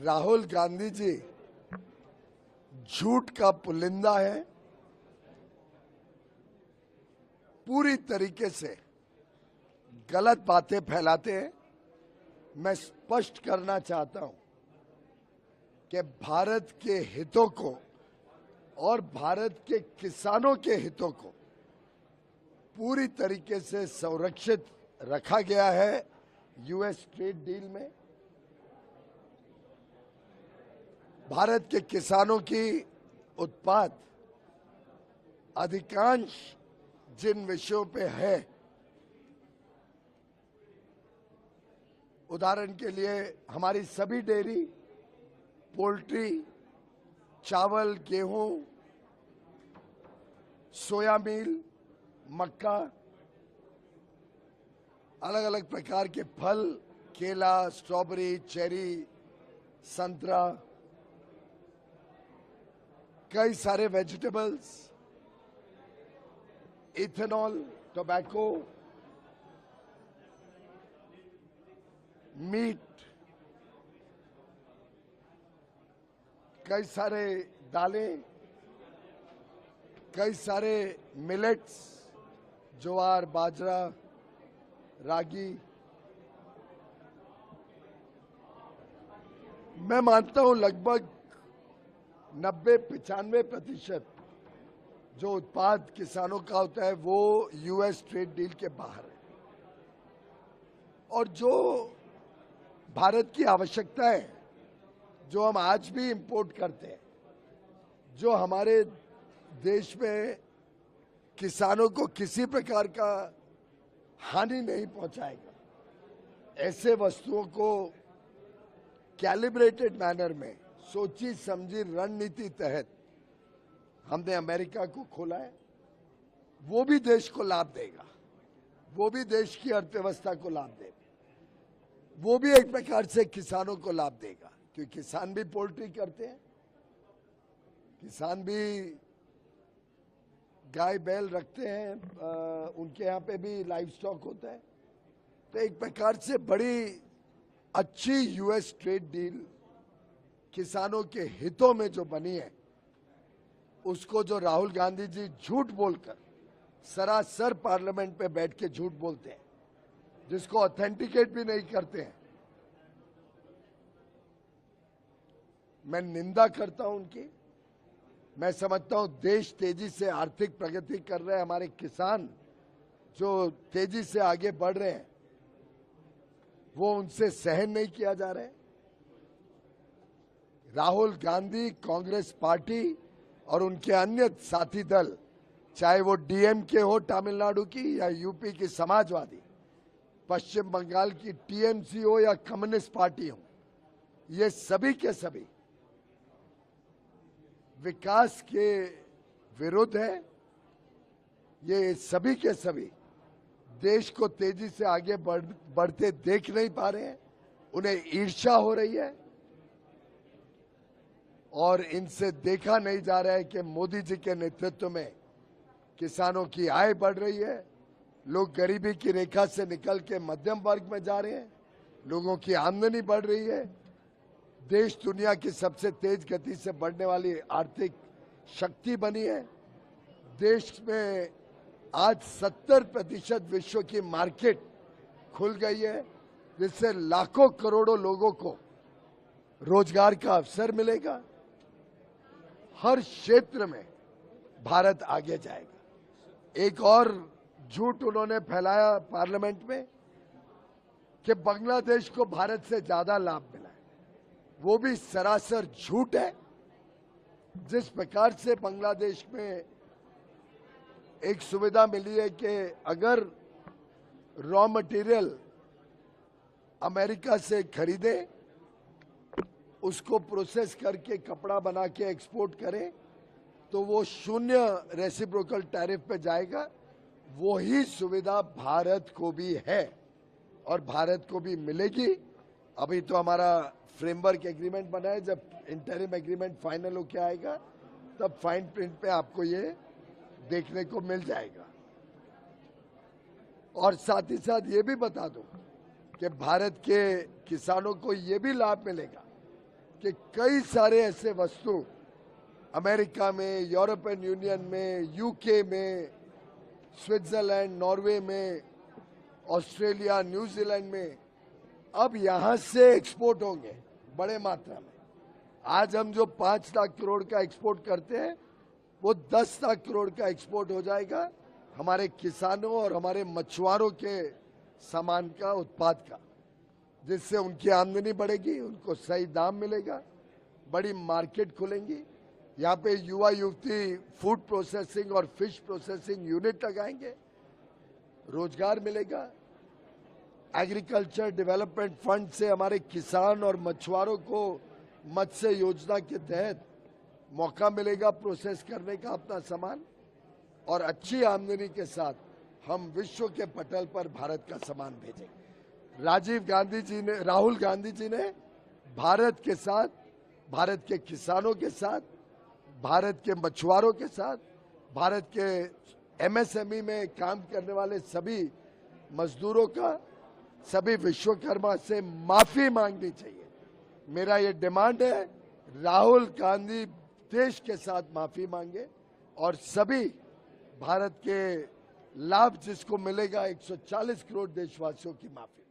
राहुल गांधी जी झूठ का पुलिंदा है। पूरी तरीके से गलत बातें फैलाते हैं। मैं स्पष्ट करना चाहता हूं कि भारत के हितों को और भारत के किसानों के हितों को पूरी तरीके से संरक्षित रखा गया है यूएस ट्रेड डील में। भारत के किसानों की उत्पाद अधिकांश जिन विषयों पे है, उदाहरण के लिए हमारी सभी डेयरी, पोल्ट्री, चावल, गेहूं, सोया मील, मक्का, अलग अलग प्रकार के फल, केला, स्ट्रॉबेरी, चेरी, संतरा, कई सारे वेजिटेबल्स, इथेनॉल, टोबैको, मीट, कई सारे दालें, कई सारे मिलेट्स, ज्वार, बाजरा, रागी। मैं मानता हूं लगभग 90-95% जो उत्पाद किसानों का होता है वो यूएस ट्रेड डील के बाहर है। और जो भारत की आवश्यकता है, जो हम आज भी इंपोर्ट करते हैं, जो हमारे देश में किसानों को किसी प्रकार का हानि नहीं पहुंचाएगा, ऐसे वस्तुओं को कैलिब्रेटेड मैनर में सोची समझी रणनीति तहत हमने अमेरिका को खोला है। वो भी देश को लाभ देगा, वो भी देश की अर्थव्यवस्था को लाभ देगा, वो भी एक प्रकार से किसानों को लाभ देगा, क्योंकि किसान भी पोल्ट्री करते हैं, किसान भी गाय बैल रखते हैं, उनके यहाँ पे भी लाइव स्टॉक होता है। तो एक प्रकार से बड़ी अच्छी यूएस ट्रेड डील किसानों के हितों में जो बनी है, उसको जो राहुल गांधी जी झूठ बोलकर सरासर पार्लियामेंट पे बैठ के झूठ बोलते हैं, जिसको ऑथेंटिकेट भी नहीं करते हैं, मैं निंदा करता हूं उनकी। मैं समझता हूं देश तेजी से आर्थिक प्रगति कर रहे हैं, हमारे किसान जो तेजी से आगे बढ़ रहे हैं, वो उनसे सहन नहीं किया जा रहा है। राहुल गांधी, कांग्रेस पार्टी और उनके अन्य साथी दल, चाहे वो डीएमके हो तमिलनाडु की, या यूपी की समाजवादी, पश्चिम बंगाल की टीएमसी हो या कम्युनिस्ट पार्टी हो, ये सभी के सभी विकास के विरुद्ध है। ये सभी के सभी देश को तेजी से आगे बढ़ते देख नहीं पा रहे हैं, उन्हें ईर्ष्या हो रही है और इनसे देखा नहीं जा रहा है कि मोदी जी के नेतृत्व में किसानों की आय बढ़ रही है, लोग गरीबी की रेखा से निकल के मध्यम वर्ग में जा रहे हैं, लोगों की आमदनी बढ़ रही है, देश दुनिया की सबसे तेज गति से बढ़ने वाली आर्थिक शक्ति बनी है। देश में आज 70% विश्व की मार्केट खुल गई है, जिससे लाखों करोड़ों लोगों को रोजगार का अवसर मिलेगा। हर क्षेत्र में भारत आगे जाएगा। एक और झूठ उन्होंने फैलाया पार्लियामेंट में कि बांग्लादेश को भारत से ज्यादा लाभ मिला है, वो भी सरासर झूठ है। जिस प्रकार से बांग्लादेश में एक सुविधा मिली है कि अगर रॉ मटेरियल अमेरिका से खरीदे, उसको प्रोसेस करके कपड़ा बना के एक्सपोर्ट करें, तो वो 0 रेसिप्रोकल टैरिफ पे जाएगा। वही सुविधा भारत को भी है और भारत को भी मिलेगी। अभी तो हमारा फ्रेमवर्क एग्रीमेंट बना है, जब इंटरिम एग्रीमेंट फाइनल होके आएगा तब फाइन प्रिंट पे आपको ये देखने को मिल जाएगा। और साथ ही साथ ये भी बता दूं कि भारत के किसानों को ये भी लाभ मिलेगा कि कई सारे ऐसे वस्तु अमेरिका में, यूरोपियन यूनियन में, यूके में, स्विट्जरलैंड, नॉर्वे में, ऑस्ट्रेलिया, न्यूजीलैंड में अब यहां से एक्सपोर्ट होंगे बड़े मात्रा में। आज हम जो 5 लाख करोड़ का एक्सपोर्ट करते हैं वो 10 लाख करोड़ का एक्सपोर्ट हो जाएगा हमारे किसानों और हमारे मछुआरों के सामान का, उत्पाद का, जिससे उनकी आमदनी बढ़ेगी, उनको सही दाम मिलेगा, बड़ी मार्केट खुलेंगी। यहाँ पे युवा युवती फूड प्रोसेसिंग और फिश प्रोसेसिंग यूनिट लगाएंगे, रोजगार मिलेगा। एग्रीकल्चर डेवलपमेंट फंड से हमारे किसान और मछुआरों को मत्स्य योजना के तहत मौका मिलेगा प्रोसेस करने का अपना सामान, और अच्छी आमदनी के साथ हम विश्व के पटल पर भारत का सामान भेजेंगे। राहुल गांधी जी ने भारत के साथ, भारत के किसानों के साथ, भारत के मछुआरों के साथ, भारत के एमएसएमई में काम करने वाले सभी मजदूरों का, सभी विश्वकर्मा से माफी मांगनी चाहिए। मेरा ये डिमांड है, राहुल गांधी देश के साथ माफी मांगे और सभी भारत के लाभ जिसको मिलेगा 140 करोड़ देशवासियों की माफी।